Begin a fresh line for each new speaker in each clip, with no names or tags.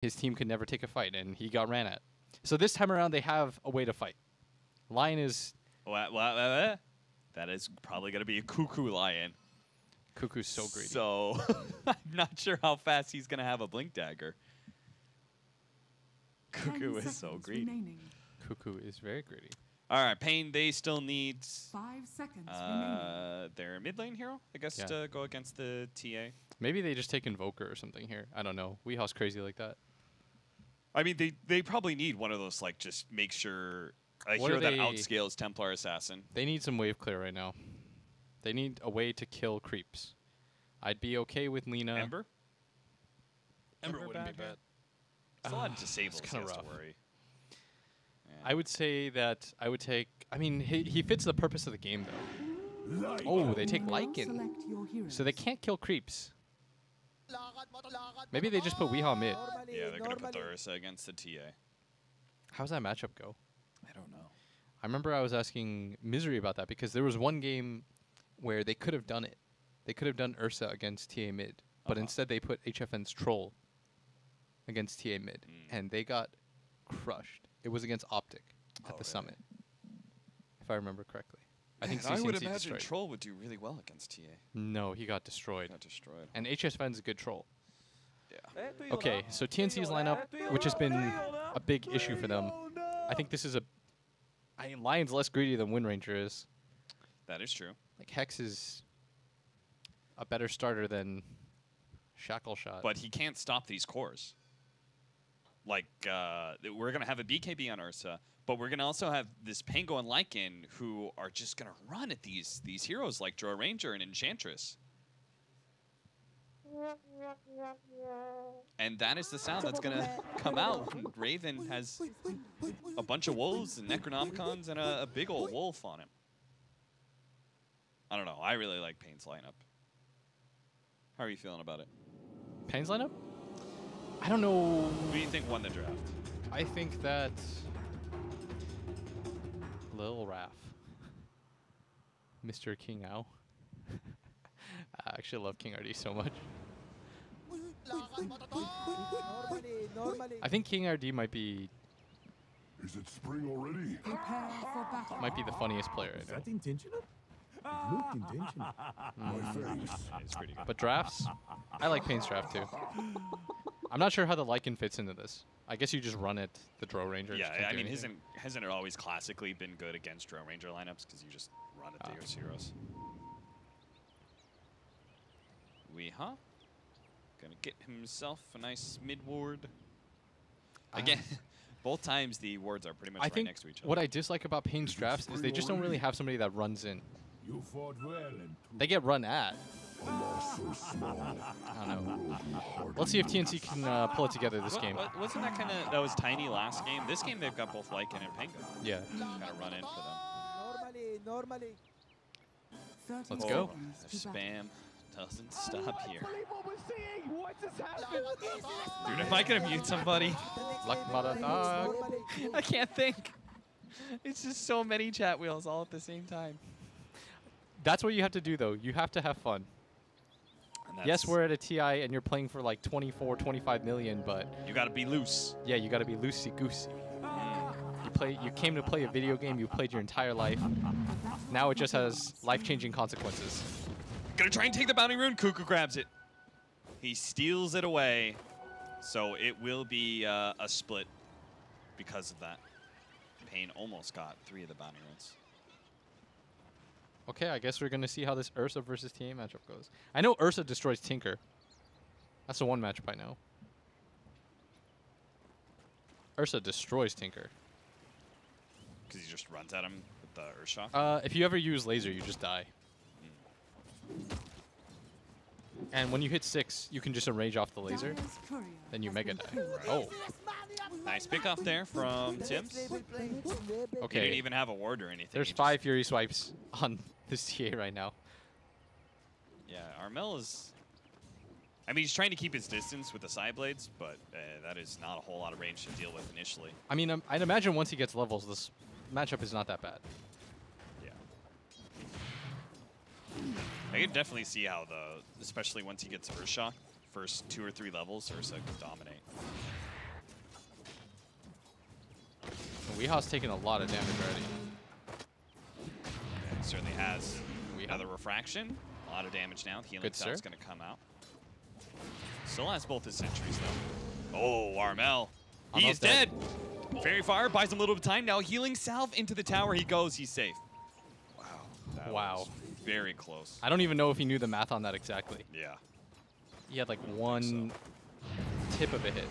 his team could never take a fight, and he got ran at. So this time around, they have a way to fight. Lion is...
What? That is probably going to be a Cuckoo Lion.
Cuckoo's so greedy.
So I'm not sure how fast he's going to have a Blink Dagger. Cuckoo is so greedy.
Remaining.
Cuckoo is very greedy.
All right, paiN, they still need
5 seconds remaining.
their mid lane hero, I guess,
Yeah.
to go against the TA.
Maybe they just take Invoker or something here. I don't know. Weehaw's crazy like that.
I mean, they probably need one of those, like, just make sure a
What
hero
are
that
they-
outscales Templar Assassin.
They need some wave clear right now. They need a way to kill creeps. I'd be okay with Lina.
Ember?
Ember wouldn't be bad.
There's a lot of disables
it's
he
kinda
has to
rough.
worry. Yeah.
I would say that I would take... I mean, he fits the purpose of the game, though. Oh, they take
Now
Lycan.
select your heroes.
So they can't kill creeps. Maybe they just put Weehaw mid.
Yeah, they're going to put the Ursa against the TA.
How's that matchup go?
I don't know.
I remember I was asking Misery about that because there was one game where they could have done it. They could have done Ursa against TA mid, but instead they put HFN's Troll against TA mid, and they got crushed. It was against Optic at the summit, if I remember correctly. I think
I would
CCNC
imagine
destroyed.
Troll would do really well against TA.
No, he got destroyed.
Got destroyed.
And HFN's a good troll.
Yeah.
Okay, so TNC's lineup, which has been a big issue for them. I think this is a... I mean, Lion's less greedy than Wind Ranger is.
That is true.
Like, Hex is a better starter than Shackle Shot.
But he can't stop these cores. Like, we're going to have a BKB on Ursa, but we're going to also have this Pango and Lycan who are just going to run at these heroes like Drow Ranger and Enchantress. And that is the sound that's going to come out when Raven has a bunch of wolves and Necronomicons and a big old wolf on him. I don't know. I really like paiN's lineup. How are you feeling about it?
paiN's lineup? I don't know.
Who do you think won the draft?
I think that Lil Raph, Mr. King Ow. I actually love King RD so much. I think King RD might be
Is it spring already?
Prepare for battle.
might be the funniest player I
Is
know.
that intentional? It looked intentional.
My face.
It's pretty good.
But drafts, I like paiN's draft too. I'm not sure how the Lycan fits into this. I guess you just run it the Drow Ranger.
Yeah,
just can't
I
do
mean,
anything.
hasn't it always classically been good against Drow Ranger lineups because you just run at those heroes? Weehaw. Gonna get himself a nice mid ward. Again, both times the wards are pretty much
I
right
think
next to each other.
what I dislike about paiN's drafts is they just don't really have somebody that runs in.
You fought well and
They get run at.
a loss so small.
I don't know.
Will be hard
Let's
to
see if TNC can pull it together this game.
Wasn't that kind of, that was tiny last game? This game they've got both Lycan and Pango.
Yeah.
Kind of run in for them.
Normally.
30
Let's go.
seconds
The
to battle.
spam doesn't stop here.
What we're seeing. What just happened?
Dude, if I could mute somebody,
Luck mother dog.
I can't think. It's just so many chat wheels all at the same time.
That's what you have to do, though. You have to have fun.
And
Yes,
that's-
we're at a TI and you're playing for like 24, 25 million, but
You gotta be loose.
yeah, you got to be loosey-goosey. You came to play a video game you played your entire life. Now it just has life-changing consequences.
Gonna try and take the bounty rune. Cuckoo grabs it. He steals it away. So it will be a split because of that. paiN almost got 3 of the bounty runes.
Okay, I guess we're going to see how this Ursa versus TA matchup goes. I know Ursa destroys Tinker. That's the one matchup I know. Ursa destroys Tinker.
Because he just runs at him with the Earthshock.
If you ever use laser, you just die. And when you hit 6, you can just enrage off the laser.
Dyer's courier
Then you
has
mega
been
die.
killed.
Oh,
Nice pick off there from Tims. He didn't
okay.
even have a ward or anything.
There's
He just-
5 Fury Swipes on this TA right now.
Yeah, Armel is... I mean, he's trying to keep his distance with the side blades, but that is not a whole lot of range to deal with initially.
I mean, I'd imagine once he gets levels, this matchup is not that bad.
Yeah. I can definitely see how especially once he gets Earthshock, first 2 or 3 levels, Ursa can dominate.
Weeha's taking a lot of damage already.
It certainly has.
Weeha.
Another refraction. A lot of damage now. Healing
Good
cell's
sir.
going to come out. Still has both his sentries, though. Oh, Armel. He
Armel's
is dead. Fairy Fire buys him a little bit of time. Now healing salve into the tower. He goes. He's safe. Wow. That
Wow.
was very close.
I don't even know if he knew the math on that exactly.
Yeah.
He had like one tip of a hit.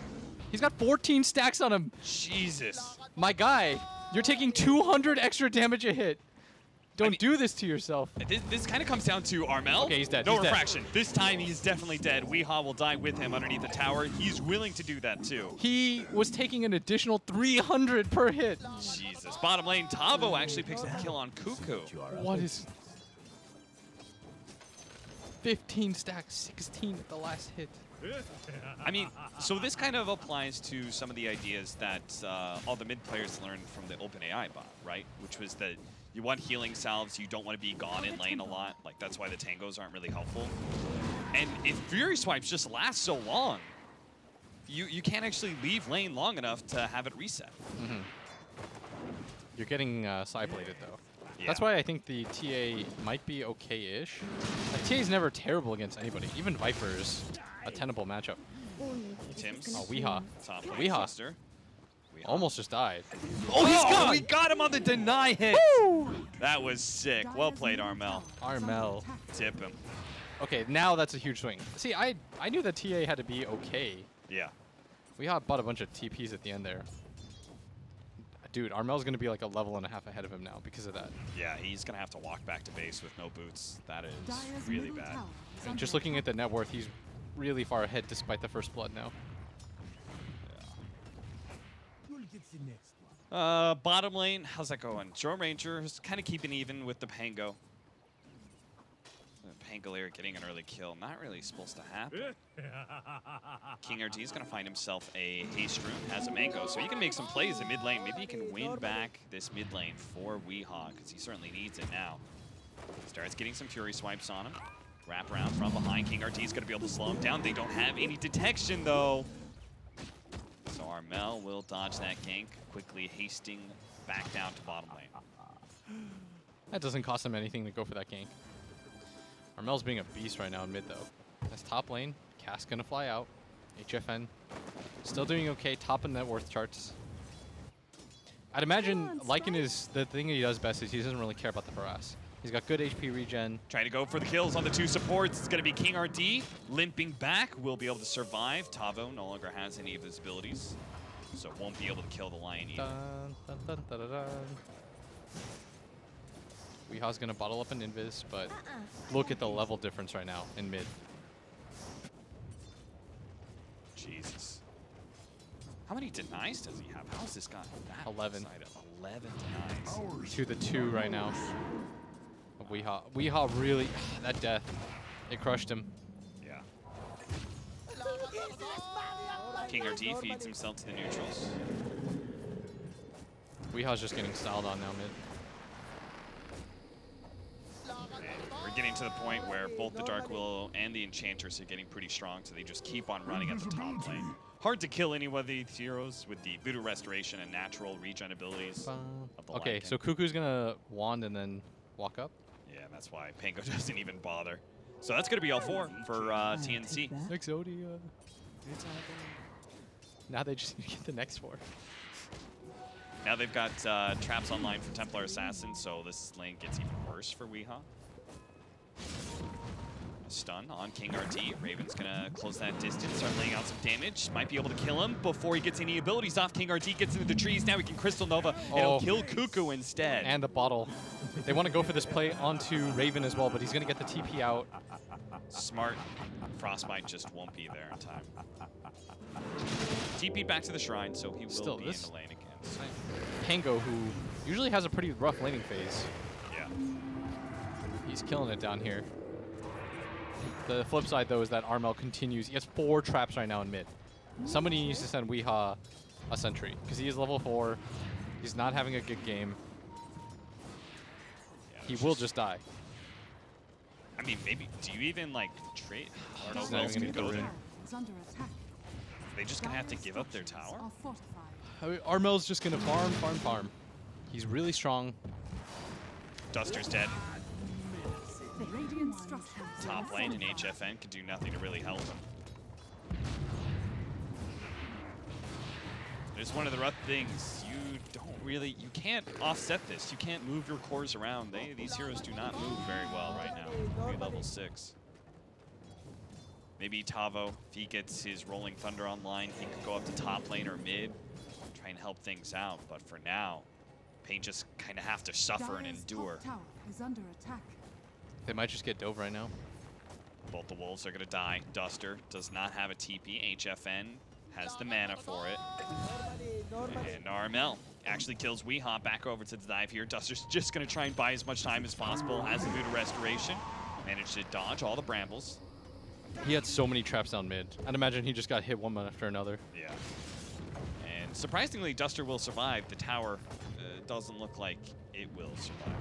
He's got 14 stacks on him.
Jesus.
My guy, you're taking 200 extra damage a hit. Don't
mean-
do this to yourself.
This kind of comes down to Armel.
Okay, he's dead.
No
He's dead.
refraction. This time he's definitely dead. Weeha will die with him underneath the tower. He's willing to do that too.
He was taking an additional 300 per hit.
Jesus. Bottom lane, Tavo actually picks up the kill on Cuckoo.
What is... 15 stacks, 16 at the last hit.
I mean, so this kind of applies to some of the ideas that all the mid players learned from the OpenAI bot, right? Which was that you want healing salves, you don't want to be gone in lane a lot. Like, that's why the tangos aren't really helpful. And if Fury Swipes just last so long, you can't actually leave lane long enough to have it reset.
You're getting side-bladed, though.
Yeah.
That's why I think the TA might be okay-ish. Like, TA's never terrible against anybody. Even Viper's a tenable matchup.
Tim's
Oh, Weeha.
top lane
Weeha.
cluster. Weeha.
Almost just died.
Oh, he's
Oh,
gone!
we
We got him on the deny hit! That was sick. Well played, Armel.
Armel.
Tip him.
Okay, now that's a huge swing. See, I knew that TA had to be okay.
Yeah.
Weeha bought a bunch of TPs at the end there. Dude, Armel's going to be like a level and a half ahead of him now because of that.
Yeah, he's going to have to walk back to base with no boots. That is
Dire's
really
middle
bad.
tower is
And
under
just looking
attack.
at the net worth, he's really far ahead despite the first blood now.
You'll get the next one.
Bottom lane, how's that going? Joe Ranger is kind of keeping even with the Pango. Pangolier getting an early kill, not really supposed to happen. King RT is going to find himself a haste rune, has a mango, so he can make some plays in mid lane. Maybe he can win back this mid lane for Weeha, because he certainly needs it now. Starts getting some Fury Swipes on him. Wrap around from behind. King RT is going to be able to slow him down. They don't have any detection, though. So Armel will dodge that gank, quickly hasting back down to bottom lane.
That doesn't cost him anything to go for that gank. Armel's being a beast right now in mid, though. That's top lane. Cass gonna fly out. HFN still doing okay. Top of net worth charts. I'd imagine Lycan is the thing he does best is he doesn't really care about the harass. He's got good HP regen.
Trying to go for the kills on the two supports. It's going to be King RD limping back. Will be able to survive. Tavo no longer has any of his abilities, so won't be able to kill the Lion either.
Dun, dun, dun, dun, dun, dun. Weeha's gonna bottle up an invis, but look at the level difference right now in mid.
Jesus. How many denies does he have? How is this guy that
11.
excited? 11 denies.
Ours.
To the 2 right now. Of Weeha. Weeha really, that death, it crushed him.
Yeah. King RD feeds himself to the neutrals.
Weeha's just getting styled on now mid.
We're getting to the point where both the Dark Willow and the Enchantress are getting pretty strong, so they just keep on running at the top lane. Hard to kill any of these heroes with the Voodoo Restoration and natural regen abilities. of the
Okay,
Lycan.
so Cuckoo's gonna wand and then walk up.
Yeah, that's why Pango doesn't even bother. So that's going to be L4 for TNC.
Exodia. Now they just need to get the next 4.
Now they've got traps online for Templar Assassin, so this lane gets even worse for Weeha. A stun on King RT. Raven's gonna close that distance, start laying out some damage. Might be able to kill him before he gets any abilities off. King RT gets into the trees. Now he can Crystal Nova, and he'll kill Cuckoo instead.
And the bottle. They want to go for this play onto Raven as well, but he's gonna get the TP out.
Smart. Frostbite just won't be there in time. TP back to the shrine, so he will
Still,
be
this-
in the lane again.
Pango, who usually has a pretty rough laning phase,
Yeah.
he's killing it down here. The flip side, though, is that Armel continues. He has 4 traps right now in mid. Somebody needs to send Weeha a sentry, because he is level 4. He's not having a good game.
Yeah,
He
it's
will just die.
I mean, maybe. Do you even like trade? I don't know
He's
who
not
else
even
can
gonna
go
get
there.
Is under attack.
They just gonna have to
Dire's
give up their
structures
tower.
are fortified.
Armel's just gonna farm, farm, farm. He's really strong.
Duster's dead.
Radiant structures.
Top lane and HFN can do nothing to really help him. There's one of the rough things. You can't offset this. You can't move your cores around. These heroes do not move very well right now. Maybe level 6. Maybe Tavo, if he gets his Rolling Thunder online, he could go up to top lane or mid, try and help things out. But for now, paiN just kind of have to suffer and
Dire's
endure.
top tower is under attack.
They might just get dove right now.
Both the wolves are going to die. Duster does not have a TP. HFN has the mana for it. And RML actually kills Weehaw. Back over to the dive here. Duster's just going to try and buy as much time as possible. Has the Voodoo Restoration. Managed to dodge all the brambles.
He had so many traps down mid. I'd imagine he just got hit one after another.
Yeah. And surprisingly, Duster will survive. The tower doesn't look like it will survive.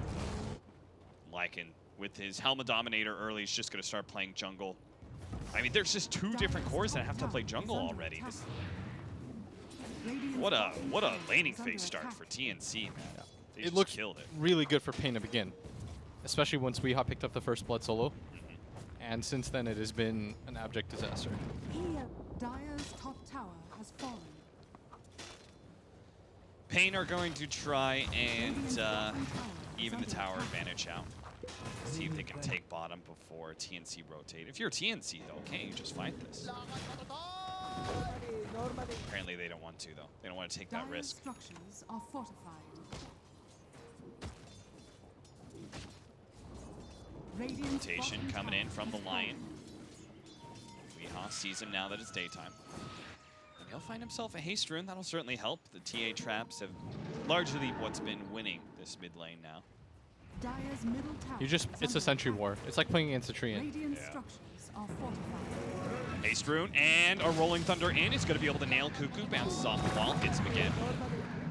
Lycan, with his Helma Dominator early, is just going to start playing jungle. I mean, there's just 2 different cores that have to play jungle already. What a laning phase start for TNC, man. They
It
just
looked
killed it.
really good for paiN to begin, especially once Weehaw picked up the first blood solo. And since then, it has been an abject disaster.
Dire's top tower has fallen.
paiN are going to try and even the tower advantage out. See if they can take bottom before TNC rotate. If you're TNC, though, can't you just fight this? Apparently they don't want to, though. They don't want to take that
Dire's
risk.
structures are fortified. Radiant
Rotation
bottom
coming
tower
in from the
has
Lion.
fallen.
Weehaw sees him now that it's daytime. And he'll find himself a haste rune. That'll certainly help. The TA traps have largely what's been winning this mid lane now.
Dire's middle tower
It's
is
a
under
sentry
attack.
war. It's like playing against a Treant.
Radiant
Yeah.
structures are fortified.
Haste rune and a Rolling Thunder in. He's going to be able to nail Cuckoo. Bounces off the wall. Hits him again.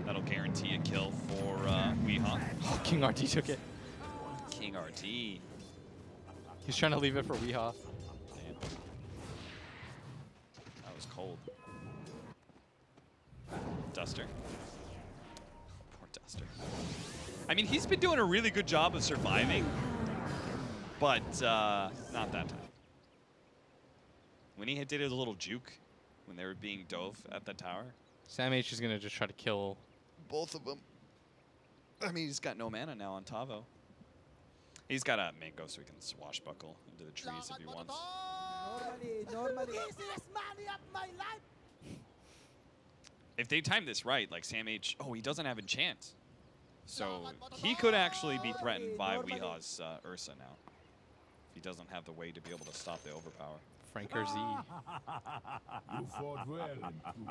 That'll guarantee a kill for Weehaw.
Oh, King RT took it.
King RT.
He's trying to leave it for Weehaw.
Damn. That was cold. Duster. Poor Duster. I mean, he's been doing a really good job of surviving, but not that time. When he did his little juke, when they were being dove at the tower.
Sam H is going to just try to kill.
Both of them. I mean, he's got no mana now on Tavo. He's got a Mango so he can swashbuckle into the trees if he wants. If they time this right, like Sam H, oh, he doesn't have enchant. So he could actually be threatened by Weehaw's Ursa now. If he doesn't have the way to be able to stop the overpower.
Franker Z.
You fought well in two.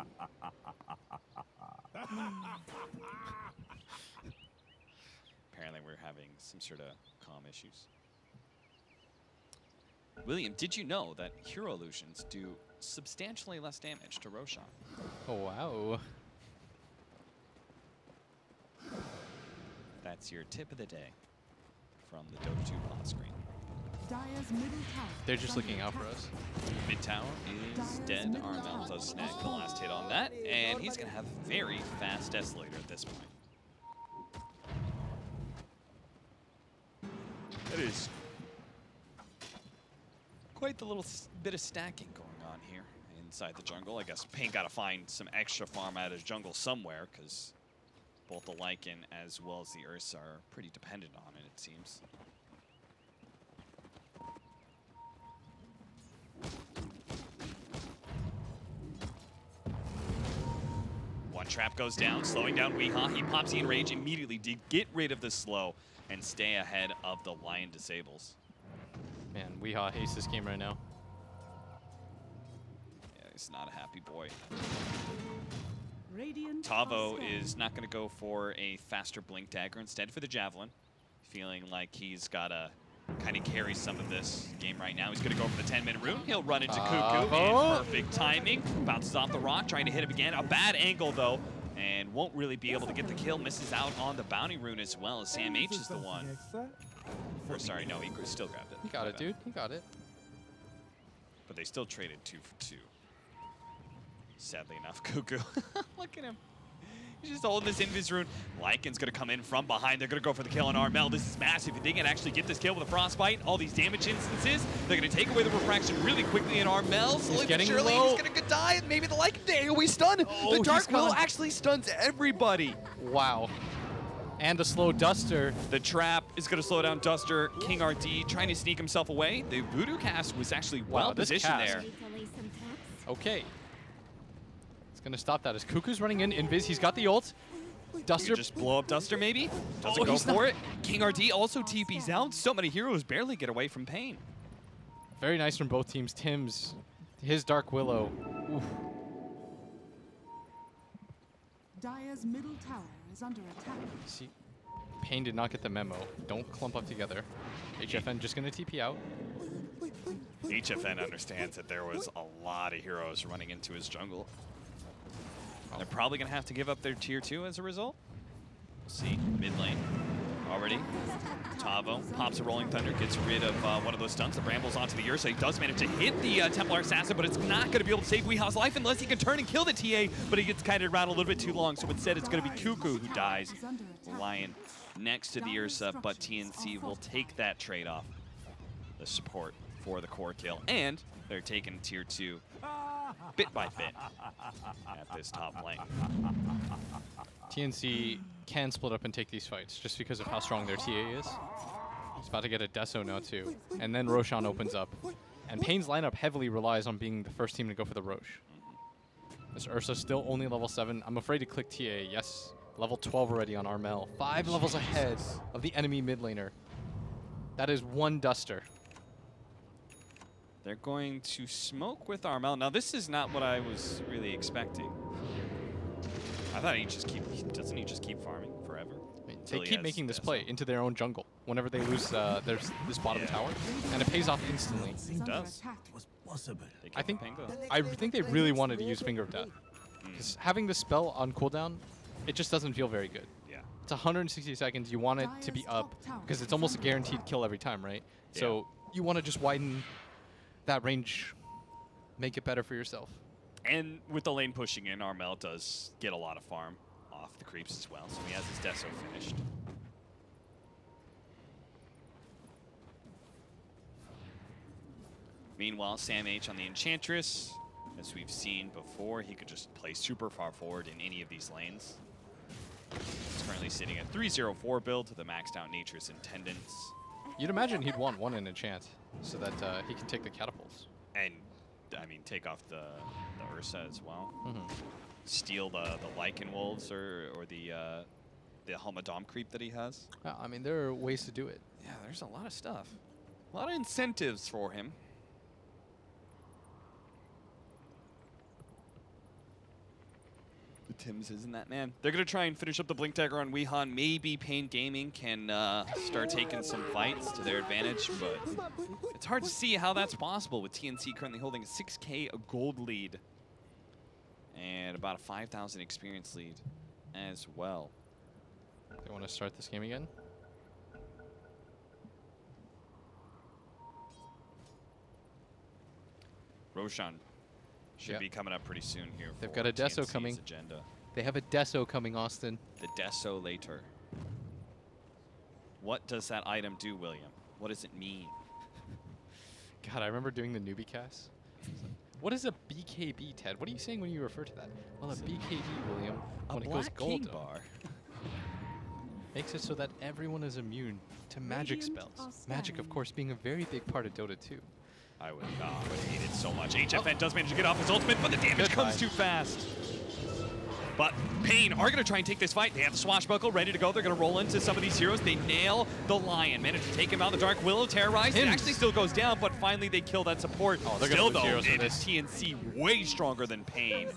Apparently we're having some sort of comm issues. William, did you know that Hero Illusions do substantially less damage to Roshan?
Oh, wow.
That's your tip of the day from the Dota 2 pod screen.
Dire's middle tower.
They're
is
just
under
looking out for
attack.
us.
Mid tower is dead. Armel does snag the last hit on that, and he's going to have very fast Desolator at this point. That is quite the little bit of stacking going on here inside the jungle. I guess paiN got to find some extra farm out of his jungle somewhere, because both the Lycan as well as the Ursa are pretty dependent on it, it seems. One trap goes down, slowing down Weehaw. He pops the Enrage immediately to get rid of the slow and stay ahead of the Lion disables.
Man, Weehaw hates this game right now.
Yeah, he's not a happy boy.
Radiant
Tavo
are
is
strong.
not going to go for a faster Blink Dagger, instead for the Javelin. Feeling like he's got to kind of carry some of this game right now. He's going to go for the 10-minute rune. He'll run into Cuckoo in perfect timing. Bounces off the rock, trying to hit him again. A bad angle, though, and won't really be able to get the kill. Misses out on the bounty rune as well, as Sam H is the one. Or sorry, no, he still grabbed it.
He got it, dude. He got it.
But they still traded 2 for 2. Sadly enough, Cuckoo. Look at him. He's just holding this invis rune. Lycan's going to come in from behind. They're going to go for the kill on Armel. This is massive. If they can actually get this kill with a Frostbite, all these damage instances, they're going to take away the refraction really quickly. And Armel, slowly but surely, he's going to die. And maybe the Lycan, the AoE stun.
Oh,
the Dark Will actually stuns everybody.
Wow. And a slow Duster.
The trap is going to slow down Duster. King RD trying to sneak himself away. The Voodoo cast was actually well positioned there.
Okay. It's going to stop that as Cuckoo's running in. Invis, he's got the ult. Duster.
You just blow up Duster maybe. Doesn't go for it. King RD also TP's out. So many heroes barely get away from paiN.
Very nice from both teams. Tim's, his Dark Willow. Oof.
Dire's middle tower is under attack.
See, paiN did not get the memo. Don't clump up together. HFN just going to TP out.
HFN understands that there was a lot of heroes running into his jungle. They're probably going to have to give up their tier 2 as a result. We'll see. Mid lane already. Tavo pops a Rolling Thunder, gets rid of one of those stuns. The Brambles onto the Ursa. He does manage to hit the Templar Assassin, but it's not going to be able to save Weeha's life unless he can turn and kill the TA, but he gets kited around a little bit too long, so instead it's going to be Cuckoo who dies. Lion next to the Ursa, but TNC will take that trade-off. The support for the core kill, and they're taking tier 2 bit by bit at this top lane.
TNC can split up and take these fights just because of how strong their TA is. He's about to get a Deso now too. And then Roshan opens up. And paiN's lineup heavily relies on being the first team to go for the Rosh. This Ursa's still only level 7. I'm afraid to click TA. Yes, level 12 already on Armel. 5 levels ahead of the enemy mid laner. That is one Duster.
They're going to smoke with Armel. Now this is not what I was really expecting. I thought doesn't he just keep farming forever?
They keep making this play into their own jungle whenever they lose this bottom tower, and it pays off instantly.
It does.
I think they really wanted to use Finger of Death. Because having the spell on cooldown, it just doesn't feel very good.
Yeah.
It's 160 seconds. You want it to be up because it's almost a guaranteed kill every time, right? Yeah. So you want to just widen that range, make it better for yourself.
And with the lane pushing in, Armel does get a lot of farm off the creeps as well, so he has his Deso finished. Meanwhile, Sam H on the Enchantress. As we've seen before, he could just play super far forward in any of these lanes. He's currently sitting at 304 build to the maxed out Nature's Intendants.
You'd imagine he'd want one in enchant so that he can take the catapults.
And, I mean, take off the Ursa as well. Steal the Lycan Wolves or the Helmadom creep that he has.
I mean, there are ways to do it.
Yeah, there's a lot of stuff. A lot of incentives for him. The Tims isn't that man. They're going to try and finish up the Blink Dagger on Weehan. Maybe paiN Gaming can start taking some fights to their advantage, but it's hard to see how that's possible with TNC currently holding a 6K gold lead and about a 5,000 experience lead as well.
They want to start this game again?
Roshan should be coming up pretty soon here.
They've got a Deso coming.
Agenda.
They have a Deso coming, Austin.
The Deso later. What does that item do, William? What does it mean?
God, I remember doing the newbie cast. What is a BKB, Ted? What are you saying when you refer to that? Well, a BKB, William, when it goes gold
bar.
Makes it so that everyone is immune to magic spells. Magic, of course, being a very big part of Dota 2.
I would hate it so much. HFN does manage to get off his ultimate, but the damage comes too fast. But paiN are going to try and take this fight. They have the Swashbuckle ready to go. They're going to roll into some of these heroes. They nail the Lion. Manage to take him out. The Dark Willow terrorized. It actually still goes down, but finally they kill that support. Still, though, it is TNC way stronger than paiN.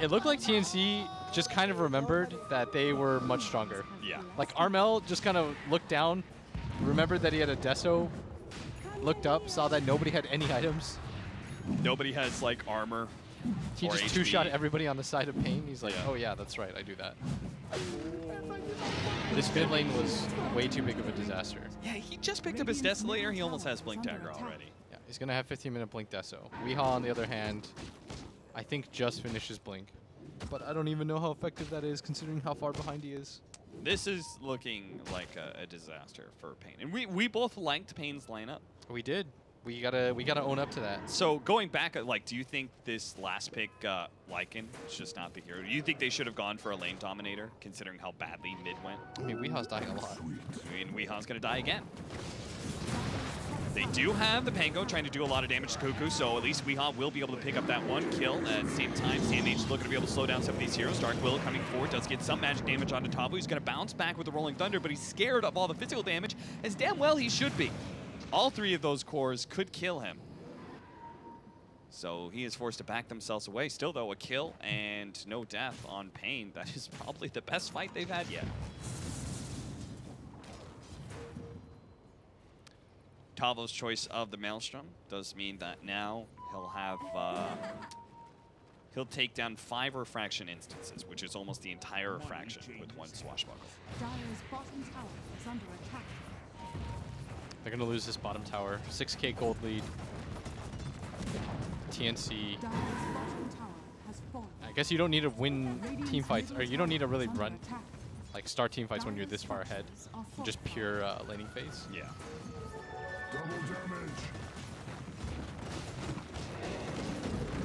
It looked like TNC just kind of remembered that they were much stronger.
Yeah.
Like Armel just kind of looked down, remembered that he had a Deso, looked up, saw that nobody had any items.
Nobody has, like, armor.
He just two-shot everybody on the side of paiN. He's like, oh yeah, that's right, I do that. This mid lane was way too big of a disaster.
Yeah, he just picked up his Desolator. He almost has Blink Dagger already.
Yeah, he's going to have 15-minute Blink Deso. Weehaw, on the other hand, I think just finished his Blink. but I don't even know how effective that is considering how far behind he is.
This is looking like a disaster for paiN. And we both liked paiN's lineup.
We did. We gotta own up to that.
So going back, like, do you think this last pick, Lycan, is just not the hero? Do you think they should have gone for a lane dominator, considering how badly mid went?
I mean, Weeha's dying a lot.
I mean, Weeha's going to die again. They do have the Pango trying to do a lot of damage to Cuckoo, so at least Weeha will be able to pick up that one kill. At the same time, SamH is looking to be able to slow down some of these heroes. Dark Will coming forward, does get some magic damage onto Tavo. He's going to bounce back with the Rolling Thunder, but he's scared of all the physical damage, as damn well he should be. All three of those cores could kill him. So he is forced to back themselves away. Still, though, a kill and no death on paiN. That is probably the best fight they've had yet. Tavo's choice of the Maelstrom does mean that now he'll have he'll take down 5 refraction instances, which is almost the entire refraction with one swashbuckle.
Dire's bottom tower is under attack.
They're gonna lose this bottom tower. 6K gold lead. TNC.
Dire's bottom tower has fallen.
I guess you don't need to win team fights, or you don't need to really
Under
run,
attack.
like start team fights when you're this far ahead. Just pure laning phase.
Yeah.
Double damage.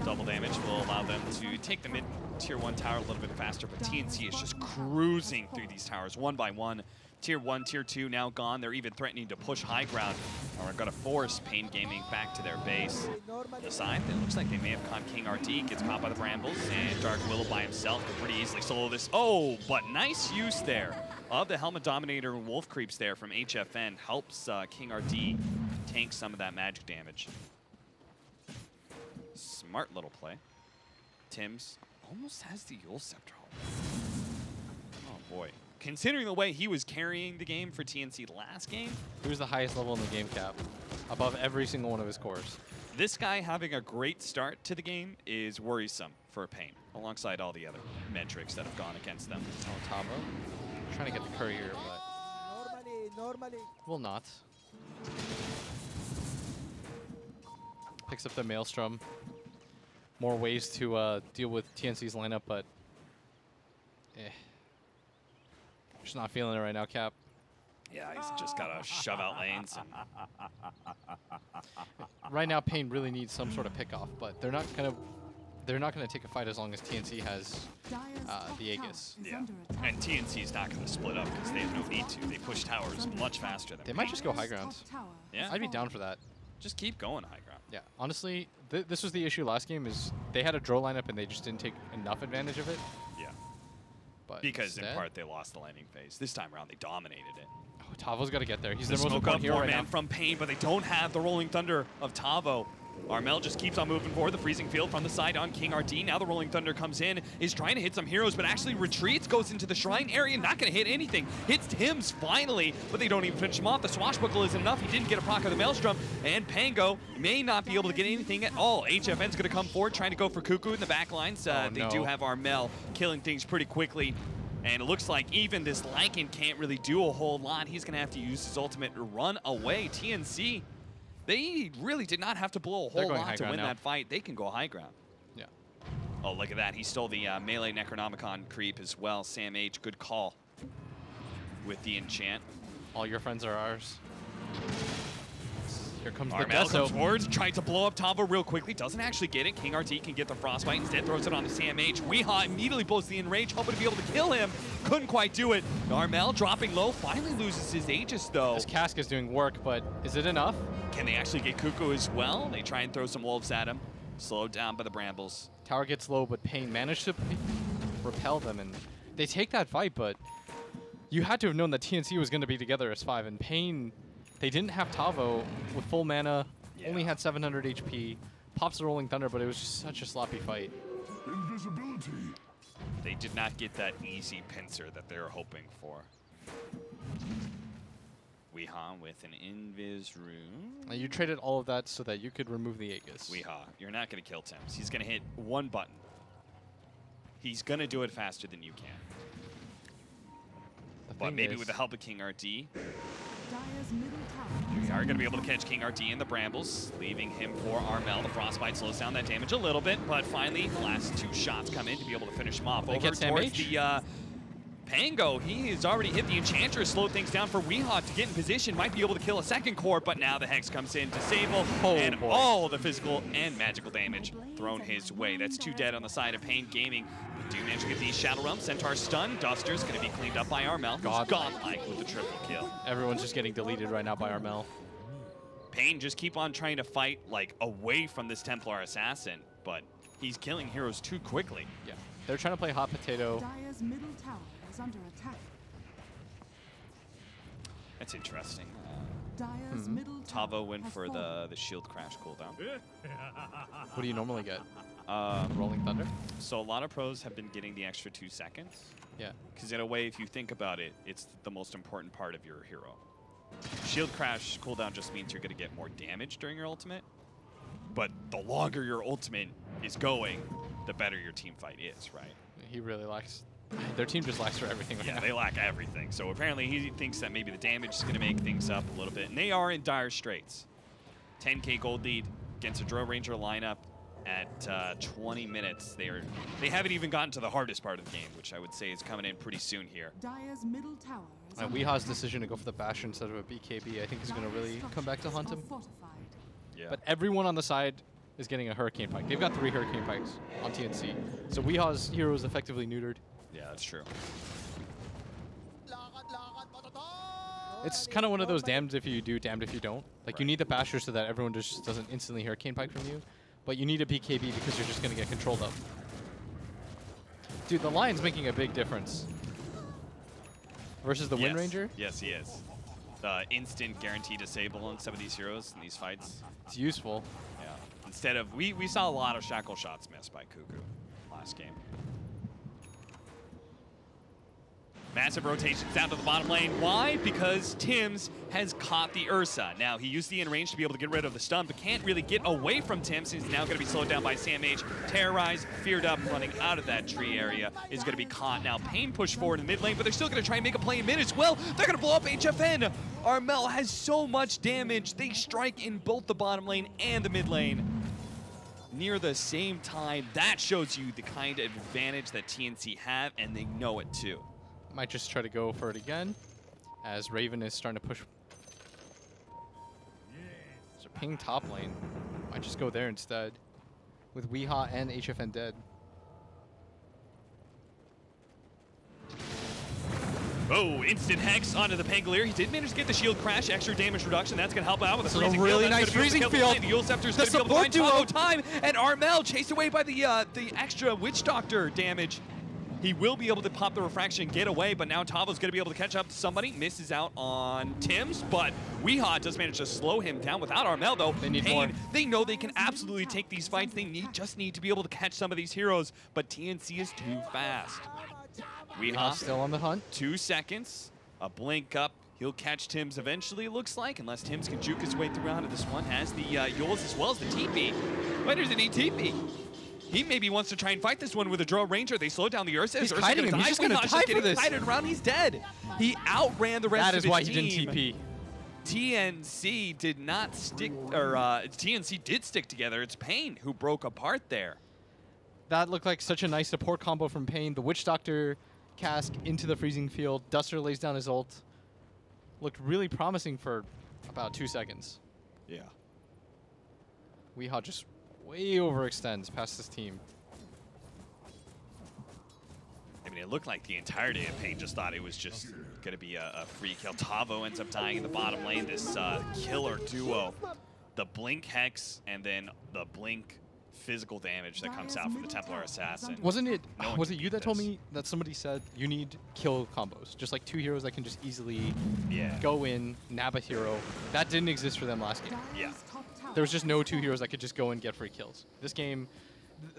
Double damage will allow them to take the mid tier 1 tower a little bit faster, but TNC is just cruising through these towers one by one. Tier 1, Tier 2 now gone. They're even threatening to push high ground, and we're going to force paiN Gaming back to their base. The side, it looks like they may have caught King RT, gets caught by the Brambles, and Dark Willow by himself could pretty easily solo this. Oh, but nice use there of the Helmet Dominator and Wolf Creeps there from HFN. Helps King RT tank some of that magic damage. Smart little play. Tim's almost has the Yule Scepter. Oh boy. Considering the way he was carrying the game for TNC last game.
He was the highest level in the game cap, above every single one of his cores.
This guy having a great start to the game is worrisome for paiN, alongside all the other metrics that have gone against them.
Oh, Tavo. Trying to get the courier, but
Normally.
will not. Picks up the Maelstrom. More ways to deal with TNC's lineup, but just not feeling it right now, Cap.
Yeah, he's just got to shove out lanes.
Right now, paiN really needs some sort of pickoff, but they're not gonna take a fight as long as TNC has the Aegis.
Yeah, and TNC's not going to split up because they have no need to. They push towers much faster than
They might just go high ground.
Yeah.
I'd be down for that.
Just keep going high ground.
Yeah, honestly, this was the issue last game, is they had a draw lineup and they just didn't take enough advantage of it.
Yeah.
But
Because in
instead,
part they lost the landing phase. This time around they dominated it.
oh, Tavo's got to get there. He's
The
the most
smoke up
important hero right
man
now.
from paiN, but they don't have the Rolling Thunder of Tavo. Armel just keeps on moving forward. The freezing field from the side on King RT. Now the Rolling Thunder comes in, is trying to hit some heroes, but actually retreats, goes into the shrine area, not going to hit anything. Hits Tim's finally, but they don't even finish him off. The swashbuckle isn't enough. He didn't get a proc of the Maelstrom, and Pango may not be able to get anything at all. HFN's going to come forward, trying to go for Cuckoo in the back lines. They do have Armel killing things pretty quickly. And it looks like even this Lycan can't really do a whole lot. He's going to have to use his ultimate to run away. TNC, they really did not have to blow a whole lot to win that fight. They can go high ground.
Yeah.
Oh, look at that. He stole the melee Necronomicon creep as well. SamH, good call with the enchant.
All your friends are ours. Here comes the
Armel
Deso.
comes forward, tries to blow up Tavo real quickly. Doesn't actually get it. King RT can get the frostbite. Instead throws it on to SamH. Weeha immediately blows the enrage, hoping to be able to kill him. Couldn't quite do it. Armel dropping low, finally loses his Aegis though.
This cask is doing work, but is it enough?
Can they actually get Cuckoo as well? They try and throw some wolves at him. Slowed down by the Brambles.
Tower gets low, but paiN managed to repel them, and they take that fight, but you had to have known that TNC was going to be together as 5, and paiN, they didn't have Tavo with full mana, only had 700 HP, pops the Rolling Thunder, but it was just such a sloppy fight.
Invisibility.
They did not get that easy pincer that they were hoping for. Weeha with an invis rune.
You traded all of that so that you could remove the Aegis.
Weeha, you're not going to kill Tims. He's going to hit one button. He's going to do it faster than you can. But maybe with the help of King RT.
Dire's middle tower
are going to be able to catch King RT in the Brambles, leaving him for Armel. The Frostbite slows down that damage a little bit, but finally, the last 2 shots come in to be able to finish him off. Over towards the Pango, he has already hit the Enchantress, slowed things down for Weehawk to get in position, might be able to kill a second core, but now the Hex comes in, disable, and all the physical and magical damage thrown his way. That's 2 dead on the side of paiN Gaming. Do manage to get the Shadow Realm, Centaur stun, Duster's going to be cleaned up by Armel, who's godlike with the triple kill.
Everyone's just getting deleted right now by Armel.
paiN just keep on trying to fight like away from this Templar Assassin, but he's killing heroes too quickly.
Yeah, they're trying to play hot potato.
Dire's middle tower is under attack.
That's interesting.
Dire's middle tower
Tavo went
has
for
fallen.
the shield crash cooldown.
What do you normally get? Rolling Thunder?
So a lot of pros have been getting the extra 2 seconds.
Yeah.
Because in a way, if you think about it, it's the most important part of your hero. Shield crash cooldown just means you're going to get more damage during your ultimate. But the longer your ultimate is going, the better your team fight is, right?
He really lacks. Their team just lacks for everything right now.
Yeah, they lack everything. So apparently he thinks that maybe the damage is going to make things up a little bit. And they are in dire straits. 10K gold lead against a Drill Ranger lineup at 20 minutes. They haven't even gotten to the hardest part of the game, which I would say is coming in pretty soon here.
Dire's middle tower is
And Weehaw's decision to go for the Bastion instead of a BKB, I think is going to really come back to haunt him.
Yeah.
But everyone on the side is getting a Hurricane Pike. They've got 3 Hurricane Pikes on TNC. So Weehaw's hero is effectively neutered.
Yeah, that's true.
It's kind of one of those damned if you do, damned if you don't. Like, you need the Basher so that everyone just doesn't instantly Hurricane Pike from you. But you need a BKB because you're just going to get controlled up. Dude, the Lion's making a big difference. Versus the Wind Ranger?
Yes, he is. The instant guaranteed disable on some of these heroes in these fights.
It's useful.
Yeah. Instead of, we saw a lot of shackle shots missed by Cuckoo last game. Massive rotations down to the bottom lane. Why? Because Tims has caught the Ursa. Now, he used the in-range to be able to get rid of the stun, but can't really get away from Tims. He's now going to be slowed down by Sam H. Terrorized, feared up, running out of that tree area, is going to be caught. Now, paiN push forward in the mid lane, but they're still going to try and make a play in mid as well. They're going to blow up HFN. Armel has so much damage. They strike in both the bottom lane and the mid lane near the same time. That shows you the kind of advantage that TNC have, and they know it too.
Might just try to go for it again, as Raven is starting to push. So ping top lane. Might just go there instead, with Weehaw and HFN dead.
Oh, instant Hex onto the Pangolier. He did manage to get the shield crash, extra damage reduction. That's going to help out with a
This is a really nice freezing field.
The Yule Scepter's going to be able to find Tavo time, and Armel chased away by the extra Witch Doctor damage. He will be able to pop the refraction and get away, but now Tavo's going to be able to catch up to somebody. Misses out on Tims, but Weehaw does manage to slow him down without Armel, though.
They need more.
They know they can absolutely take these fights. They just need to be able to catch some of these heroes, but TNC is too fast. Weehaw
still on the hunt.
2 seconds, a blink up. He'll catch Tims eventually, it looks like, unless Tims can juke his way through onto this one. Has the Yules as well as the TP. Why does it need TP? He maybe wants to try and fight this one with a Drill Ranger. They slow down the Ursa.
He's kiting him. He's just going to die for this.
Kited around. He's dead. He outran the rest of his team.
That is why he didn't TP.
TNC did not stick, or TNC did stick together. It's paiN who broke apart there.
That looked like such a nice support combo from paiN. The Witch Doctor cask into the freezing field. Duster lays down his ult. Looked really promising for about 2 seconds.
Yeah.
Weehaw just way overextends past this team.
I mean, it looked like the entirety of paiN just thought it was just going to be a free kill. Tavo ends up dying in the bottom lane. This killer duo. The Blink Hex and then the Blink physical damage that comes out from the Templar Assassin.
Wasn't it,
No one
was
can
it you
beat
that told
this.
me that somebody said you need kill combos? Just like 2 heroes that can just easily
Yeah.
go in, nab a hero. That didn't exist for them last game.
Yeah.
There was just no 2 heroes that could just go and get free kills. This game,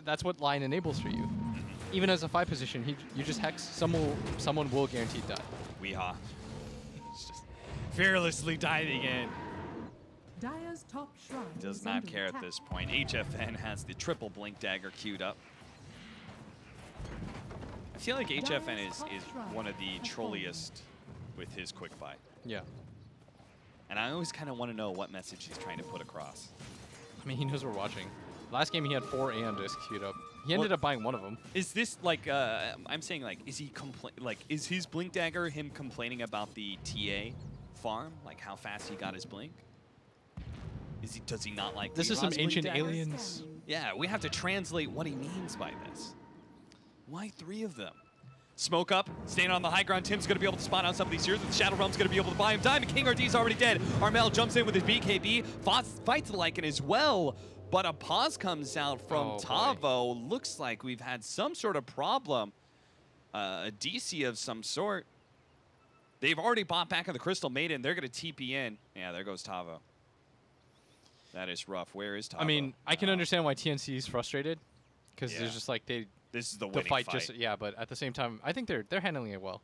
that's what Lion enables for you. Even as a 5 position, you just hex, someone will guaranteed die.
Weehaw. He's just fearlessly diving in.
Dire's top shrine
Does
is
not
under
care at
attack.
this point. HFN has the triple Blink Dagger queued up. I feel like HFN is one of the trolliest with his quick buy.
Yeah.
And I always kind of want to know what message he's trying to put across.
I mean, he knows we're watching. Last game he had 4 AeOn discs queued up. He ended up buying one of them.
Is this like I'm saying like is his Blink Dagger him complaining about the TA farm, like how fast he got his Blink? Does he not like
this? Is some
Blink
ancient
Dagger?
aliens.
Yeah, we have to translate what he means by this. Why 3 of them? Smoke up, staying on the high ground. Tim's going to be able to spot out some of these heroes, but the Shadow Realm's going to be able to buy him time. King RD's already dead. Armel jumps in with his BKB, fights the Lycan as well. But a pause comes out from Tavo. Looks like we've had some sort of problem. A DC of some sort. They've already bought back on the Crystal Maiden. They're going to TP in. Yeah, there goes Tavo. That is rough. Where is Tavo?
I mean, I can understand why TNC is frustrated. Because there's just like,
this is the winning
fight. Yeah, but at the same time, I think they're handling it well.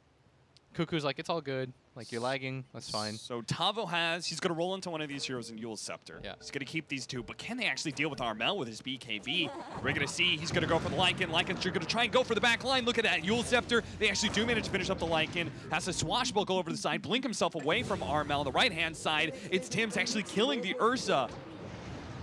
Cuckoo's like, it's all good. Like, you're lagging. That's fine.
So Tavo he's going to roll into one of these heroes in Yule's Scepter.
Yeah.
He's going to keep these 2, but can they actually deal with Armel with his BKB? We're going to see he's going to go for the Lycan. Lycan's going to try and go for the back line. Look at that. Yule's Scepter. They actually do manage to finish up the Lycan. Has to swashbuckle over the side, blink himself away from Armel on the right-hand side. It's Tim's actually killing the Ursa.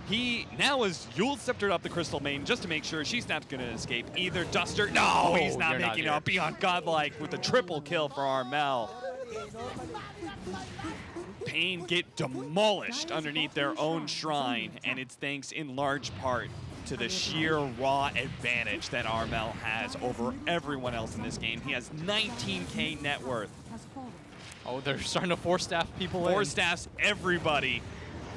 He now is Yule sceptered up the Crystal Maiden just to make sure she's not going to escape either. Duster, no, he's not making it out. Beyond Godlike with a triple kill for Armel. paiN get demolished underneath their own shrine, and it's thanks in large part to the sheer raw advantage that Armel has over everyone else in this game. He has 19K net worth.
Oh, they're starting to 4-staff people in.
4-staffs everybody.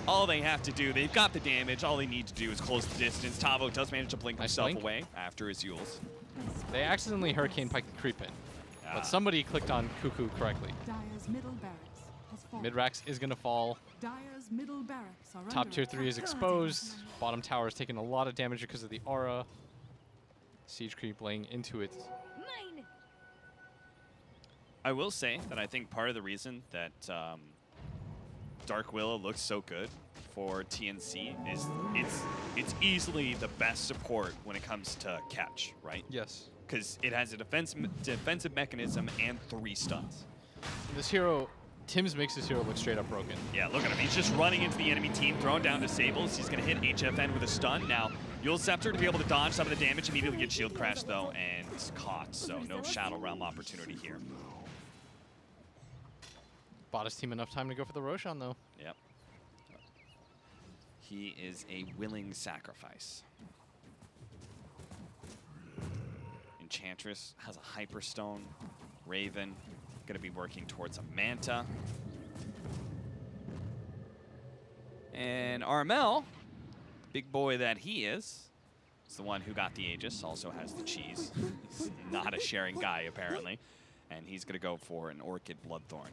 All they have to do, they've got the damage. All they need to do is close the distance. Tavo does manage to blink himself away after his Yules.
They accidentally Hurricane Pike the creep in, but somebody clicked on Cuckoo correctly.
Dire's middle barracks has fallen.
Mid-Rax is going to fall.
Dire's middle barracks are
Top
under
tier 3 is
attack.
exposed. Bottom tower is taking a lot of damage because of the aura. Siege creep laying into it.
I will say that I think part of the reason that Dark Willow looks so good for TNC is it's easily the best support when it comes to catch, right?
Yes.
Because it has a defensive mechanism and 3 stuns.
This hero, Tim's makes this hero look straight up broken.
Yeah, look at him. He's just running into the enemy team, throwing down disables. He's going to hit HFN with a stun. Now, Yule Scepter to be able to dodge some of the damage, immediately get shield crash though, and it's caught. So no Shadow Realm opportunity here.
Bought his team enough time to go for the Roshan though.
Yep. He is a willing sacrifice. Enchantress has a Hyperstone. Raven going to be working towards a Manta. And Armel, big boy that he is the one who got the Aegis, also has the cheese. He's not a sharing guy, apparently. And he's going to go for an Orchid Bloodthorn.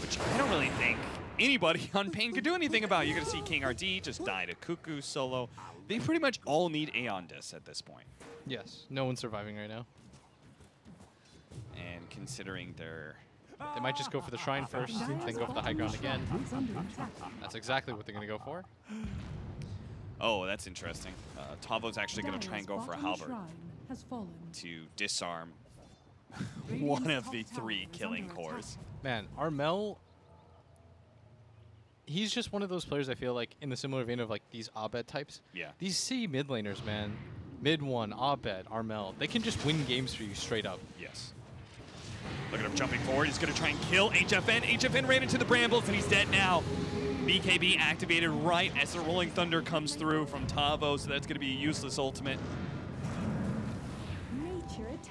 Which I don't really think anybody on paiN could do anything about. You're going to see King RD just die to Cuckoo solo. They pretty much all need AeOn discs at this point.
Yes, no one's surviving right now.
And considering their...
They might just go for the Shrine first, then go for the high ground again. That's exactly what they're going to go for.
Oh, that's interesting. Tavo's actually going to try and go for a Halberd to disarm one of the 3 killing cores.
Man, Armel, he's just one of those players I feel like in the similar vein of like these Abed types.
Yeah.
These C mid laners, man. Mid 1, Abed, Armel, they can just win games for you straight up.
Yes. Look at him jumping forward. He's going to try and kill HFN. HFN ran into the brambles and he's dead now. BKB activated right as the Rolling Thunder comes through from Tavo, so that's going to be a useless ultimate.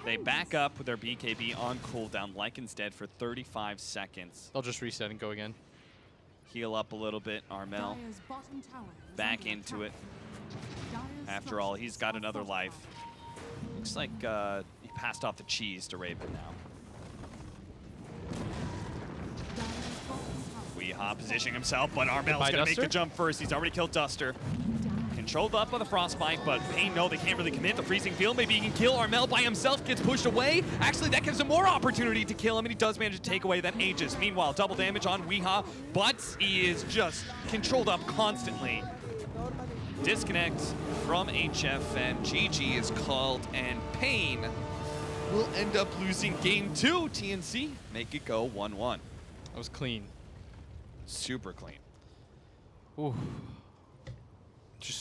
They back up with their BKB on cooldown. Lycan's dead for 35 seconds.
They'll just reset and go again.
Heal up a little bit, Armel. Back into it. After all, he's got another life. Looks like he passed off the cheese to Raven now. Weehaw positioning himself, but Armel's going to make the jump first. He's already killed Duster. Controlled up by the Frostbite, but paiN, no, they can't really commit. The freezing field, maybe he can kill Armel by himself, gets pushed away. Actually, that gives him more opportunity to kill him, and he does manage to take away that Aegis. Meanwhile, double damage on Weehaw, but he is just controlled up constantly. Disconnect from HFN. GG is called, and paiN will end up losing game 2. TNC make it go 1-1.
That was clean.
Super clean.
Ooh. Just